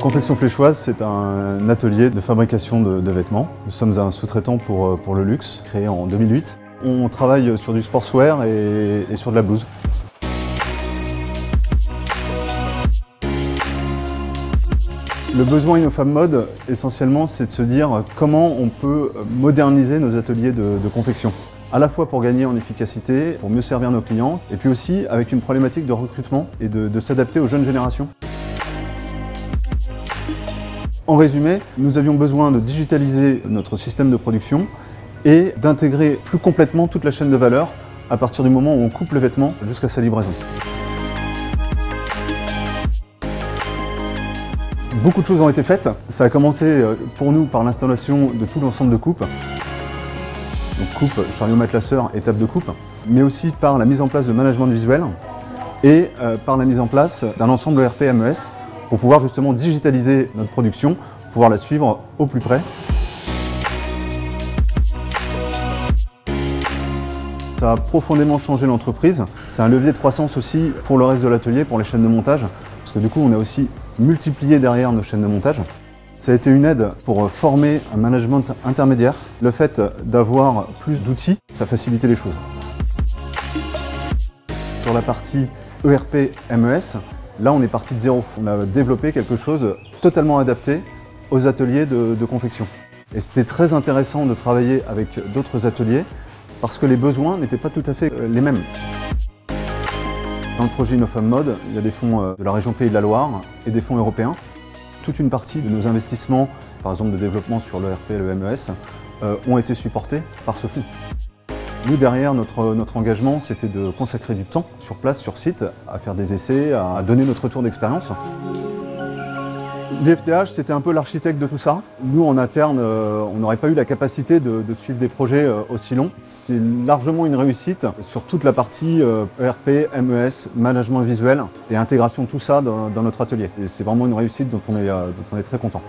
Confection Fléchoise, c'est un atelier de fabrication de vêtements. Nous sommes un sous-traitant pour le luxe, créé en 2008. On travaille sur du sportswear et sur de la blouse. Le besoin Innofab Mode, essentiellement, c'est de se dire comment on peut moderniser nos ateliers de confection. À la fois pour gagner en efficacité, pour mieux servir nos clients, et puis aussi avec une problématique de recrutement et de s'adapter aux jeunes générations. En résumé, nous avions besoin de digitaliser notre système de production et d'intégrer plus complètement toute la chaîne de valeur à partir du moment où on coupe le vêtement jusqu'à sa livraison. Beaucoup de choses ont été faites. Ça a commencé pour nous par l'installation de tout l'ensemble de coupes. Donc coupe, chariot matelasseur, étape de coupe, mais aussi par la mise en place de management visuel et par la mise en place d'un ensemble ERP MES pour pouvoir justement digitaliser notre production, pouvoir la suivre au plus près. Ça a profondément changé l'entreprise. C'est un levier de croissance aussi pour le reste de l'atelier, pour les chaînes de montage, parce que du coup on a aussi multiplié derrière nos chaînes de montage. Ça a été une aide pour former un management intermédiaire. Le fait d'avoir plus d'outils, ça facilitait les choses. Sur la partie ERP MES, là on est parti de zéro. On a développé quelque chose totalement adapté aux ateliers de confection. Et c'était très intéressant de travailler avec d'autres ateliers parce que les besoins n'étaient pas tout à fait les mêmes. Dans le projet Innofab Mode, il y a des fonds de la région Pays de la Loire et des fonds européens. Toute une partie de nos investissements, par exemple de développement sur l'ERP et le MES, ont été supportés par ce fonds. Nous, derrière, notre engagement, c'était de consacrer du temps sur place, sur site, à faire des essais, à donner notre retour d'expérience. L'IFTH, c'était un peu l'architecte de tout ça. Nous, en interne, on n'aurait pas eu la capacité de suivre des projets aussi longs. C'est largement une réussite sur toute la partie ERP, MES, management visuel et intégration de tout ça dans notre atelier. Et c'est vraiment une réussite dont on est très content.